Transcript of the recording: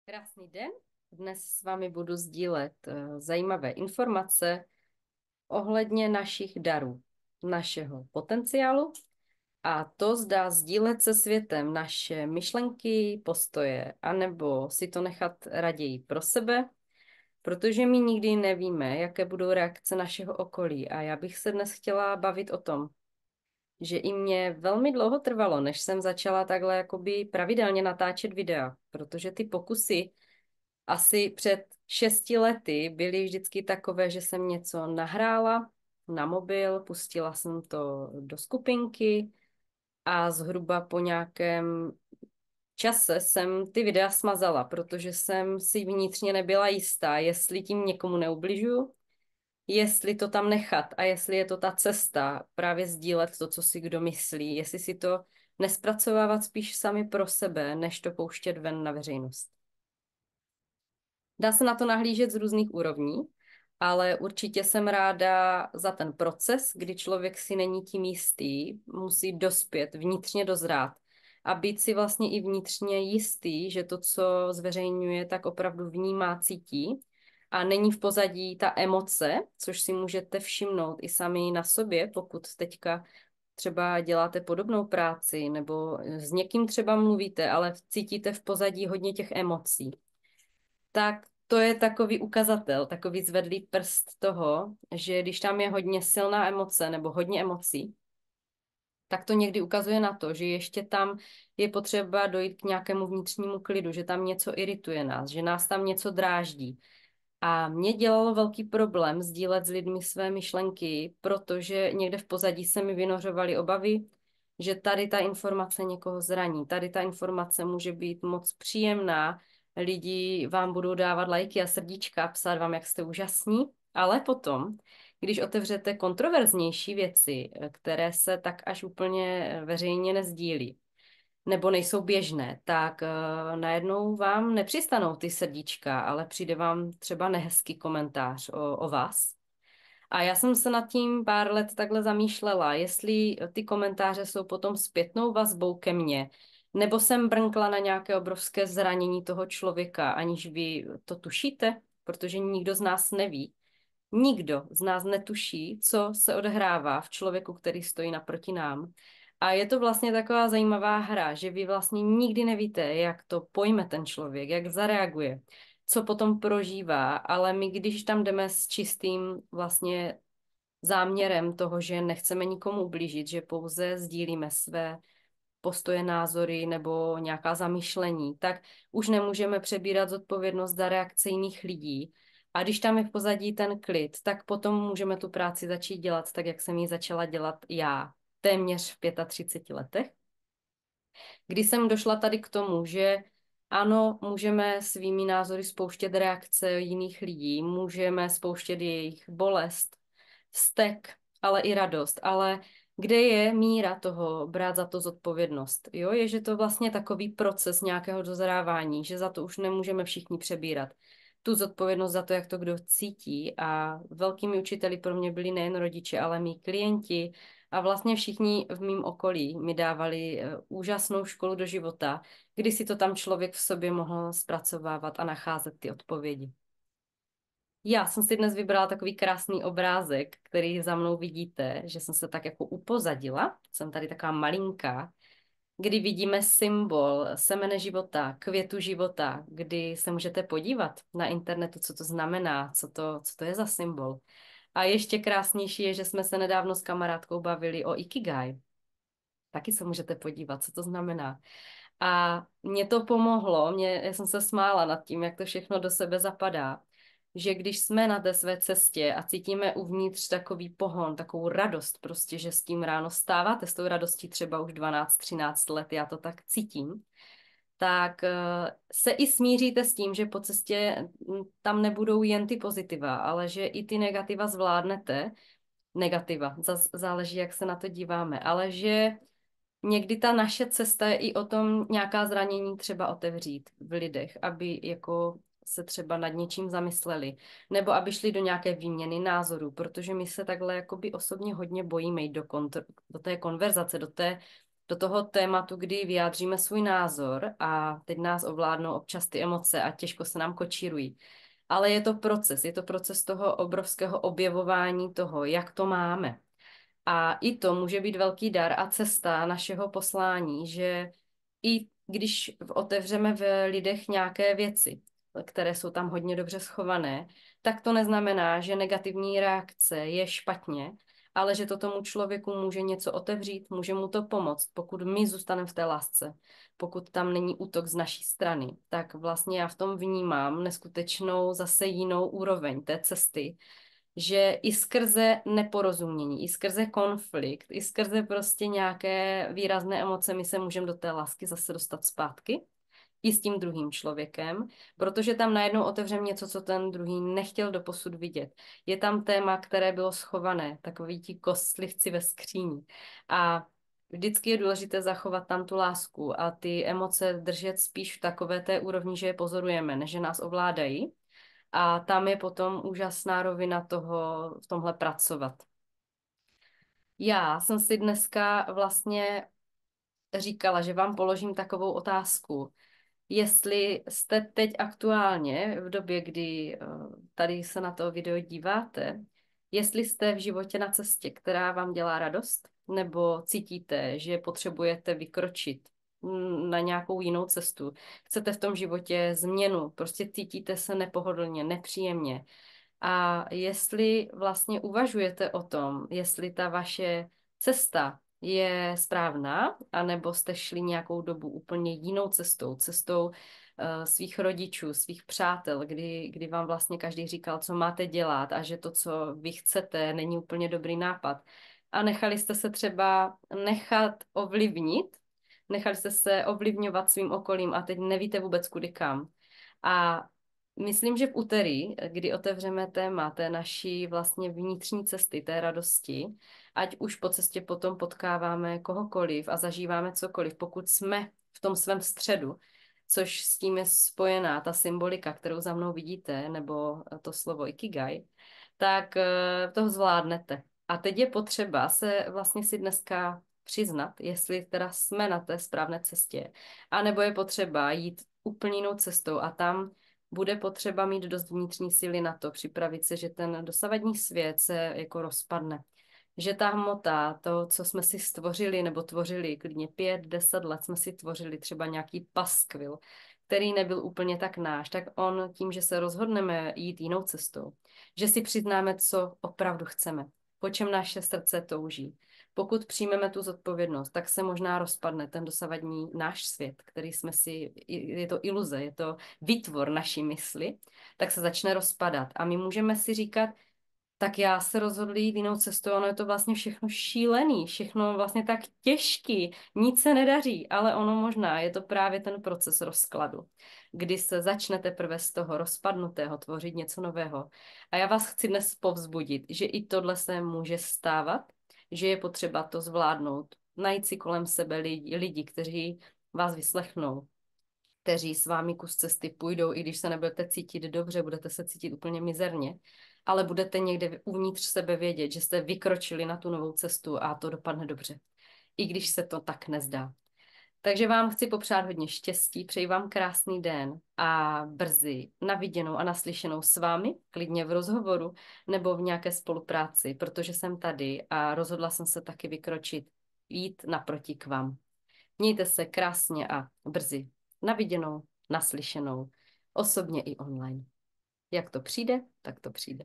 Krásný den. Dnes s vámi budu sdílet zajímavé informace ohledně našich darů, našeho potenciálu a to zda sdílet se světem naše myšlenky, postoje, anebo si to nechat raději pro sebe, protože my nikdy nevíme, jaké budou reakce našeho okolí a já bych se dnes chtěla bavit o tom, že i mě velmi dlouho trvalo, než jsem začala takhle jakoby pravidelně natáčet videa, protože ty pokusy asi před 6 lety byly vždycky takové, že jsem něco nahrála na mobil, pustila jsem to do skupinky a zhruba po nějakém čase jsem ty videa smazala, protože jsem si vnitřně nebyla jistá, jestli tím někomu neubližuju, jestli to tam nechat a jestli je to ta cesta právě sdílet to, co si kdo myslí, jestli si to nespracovávat spíš sami pro sebe, než to pouštět ven na veřejnost. Dá se na to nahlížet z různých úrovní, ale určitě jsem ráda za ten proces, kdy člověk si není tím jistý, musí dospět, vnitřně dozrát a být si vlastně i vnitřně jistý, že to, co zveřejňuje, tak opravdu vnímá, cítí a není v pozadí ta emoce, což si můžete všimnout i sami na sobě, pokud teďka třeba děláte podobnou práci nebo s někým třeba mluvíte, ale cítíte v pozadí hodně těch emocí, tak to je takový ukazatel, takový zvedlý prst toho, že když tam je hodně silná emoce nebo hodně emocí, tak to někdy ukazuje na to, že ještě tam je potřeba dojít k nějakému vnitřnímu klidu, že tam něco irituje nás, že nás tam něco dráždí. A mě dělalo velký problém sdílet s lidmi své myšlenky, protože někde v pozadí se mi vynořovaly obavy, že tady ta informace někoho zraní, tady ta informace může být moc příjemná, lidi vám budou dávat lajky a srdíčka, psát vám, jak jste úžasní, ale potom, když otevřete kontroverznější věci, které se tak až úplně veřejně nezdílí, nebo nejsou běžné, tak najednou vám nepřistanou ty srdíčka, ale přijde vám třeba nehezký komentář o vás. A já jsem se nad tím pár let takhle zamýšlela, jestli ty komentáře jsou potom zpětnou vazbou ke mně, nebo jsem brnkla na nějaké obrovské zranění toho člověka, aniž vy to tušíte, protože nikdo z nás neví. Nikdo z nás netuší, co se odehrává v člověku, který stojí naproti nám. A je to vlastně taková zajímavá hra, že vy vlastně nikdy nevíte, jak to pojme ten člověk, jak zareaguje, co potom prožívá, ale my, když tam jdeme s čistým vlastně záměrem toho, že nechceme nikomu ublížit, že pouze sdílíme své postoje, názory nebo nějaká zamýšlení, tak už nemůžeme přebírat zodpovědnost za reakce jiných lidí. A když tam je v pozadí ten klid, tak potom můžeme tu práci začít dělat tak, jak jsem ji začala dělat já, téměř v 35 letech, kdy jsem došla tady k tomu, že ano, můžeme svými názory spouštět reakce jiných lidí, můžeme spouštět jejich bolest, vztek, ale i radost, ale kde je míra toho brát za to zodpovědnost? Jo, je, že to vlastně takový proces nějakého dozrávání, že za to už nemůžeme všichni přebírat tu zodpovědnost za to, jak to kdo cítí. A velkými učiteli pro mě byli nejen rodiče, ale mý klienti a vlastně všichni v mém okolí mi dávali úžasnou školu do života, kdy si to tam člověk v sobě mohl zpracovávat a nacházet ty odpovědi. Já jsem si dnes vybrala takový krásný obrázek, který za mnou vidíte, že jsem se tak jako upozadila. Jsem tady taková malinká, kdy vidíme symbol semene života, květu života, kdy se můžete podívat na internetu, co to znamená, co to je za symbol. A ještě krásnější je, že jsme se nedávno s kamarádkou bavili o Ikigai. Taky se můžete podívat, co to znamená. A mě to pomohlo, já jsem se smála nad tím, jak to všechno do sebe zapadá, že když jsme na té své cestě a cítíme uvnitř takový pohon, takovou radost, prostě, že s tím ráno stáváte, s tou radostí třeba už 12-13 let, já to tak cítím, tak se i smíříte s tím, že po cestě tam nebudou jen ty pozitiva, ale že i ty negativa zvládnete. Negativa, záleží, jak se na to díváme, ale že někdy ta naše cesta je i o tom nějaká zranění třeba otevřít v lidech, aby jako se třeba nad něčím zamysleli, nebo aby šli do nějaké výměny názorů, protože my se takhle jakoby osobně hodně bojíme jít do té konverzace, do toho tématu, kdy vyjádříme svůj názor a teď nás ovládnou občas ty emoce a těžko se nám kočírují. Ale je to proces toho obrovského objevování toho, jak to máme. A i to může být velký dar a cesta našeho poslání, že i když otevřeme v lidech nějaké věci, které jsou tam hodně dobře schované, tak to neznamená, že negativní reakce je špatně, ale že to tomu člověku může něco otevřít, může mu to pomoct, pokud my zůstaneme v té lásce, pokud tam není útok z naší strany, tak vlastně já v tom vnímám neskutečnou zase jinou úroveň té cesty, že i skrze neporozumění, i skrze konflikt, i skrze prostě nějaké výrazné emoce my se můžeme do té lásky zase dostat zpátky i s tím druhým člověkem, protože tam najednou otevřeme něco, co ten druhý nechtěl doposud vidět. Je tam téma, které bylo schované, takový ti kostlivci ve skříni. A vždycky je důležité zachovat tam tu lásku a ty emoce držet spíš v takové té úrovni, že je pozorujeme, než že nás ovládají. A tam je potom úžasná rovina toho v tomhle pracovat. Já jsem si dneska vlastně říkala, že vám položím takovou otázku. Jestli jste teď aktuálně, v době, kdy tady se na to video díváte, jestli jste v životě na cestě, která vám dělá radost, nebo cítíte, že potřebujete vykročit na nějakou jinou cestu. Chcete v tom životě změnu, prostě cítíte se nepohodlně, nepříjemně. A jestli vlastně uvažujete o tom, jestli ta vaše cesta je správná, anebo jste šli nějakou dobu úplně jinou cestou, cestou svých rodičů, svých přátel, kdy vám vlastně každý říkal, co máte dělat a že to, co vy chcete, není úplně dobrý nápad. A nechali jste se třeba nechat ovlivnit, nechali jste se ovlivňovat svým okolím a teď nevíte vůbec kudy kam. A myslím, že v úterý, kdy otevřeme téma té naší vlastně vnitřní cesty, té radosti, ať už po cestě potom potkáváme kohokoliv a zažíváme cokoliv, pokud jsme v tom svém středu, což s tím je spojená ta symbolika, kterou za mnou vidíte, nebo to slovo ikigai, tak toho zvládnete. A teď je potřeba se vlastně si dneska přiznat, jestli teda jsme na té správné cestě, anebo je potřeba jít úplně jinou cestou a tam bude potřeba mít dost vnitřní síly na to, připravit se, že ten dosavadní svět se jako rozpadne. Že ta hmota, to, co jsme si stvořili nebo tvořili, klidně 5-10 let jsme si tvořili třeba nějaký paskvil, který nebyl úplně tak náš, tak on tím, že se rozhodneme jít jinou cestou, že si přiznáme, co opravdu chceme, po čem naše srdce touží. Pokud přijmeme tu zodpovědnost, tak se možná rozpadne ten dosavadní náš svět, který jsme si, je to iluze, je to výtvor naší mysli, tak se začne rozpadat. A my můžeme si říkat, tak já se rozhodl jít jinou cestou, ono je to vlastně všechno šílený, všechno vlastně tak těžký, nic se nedaří, ale ono možná je to právě ten proces rozkladu, kdy se začne teprve z toho rozpadnutého tvořit něco nového. A já vás chci dnes povzbudit, že i tohle se může stávat, že je potřeba to zvládnout, najít si kolem sebe lidi, kteří vás vyslechnou, kteří s vámi kus cesty půjdou, i když se nebudete cítit dobře, budete se cítit úplně mizerně, ale budete někde uvnitř sebe vědět, že jste vykročili na tu novou cestu a to dopadne dobře, i když se to tak nezdá. Takže vám chci popřát hodně štěstí, přeji vám krásný den a brzy na viděnou a naslyšenou s vámi, klidně v rozhovoru nebo v nějaké spolupráci, protože jsem tady a rozhodla jsem se taky vykročit, jít naproti k vám. Mějte se krásně a brzy na viděnou, naslyšenou, osobně i online. Jak to přijde, tak to přijde.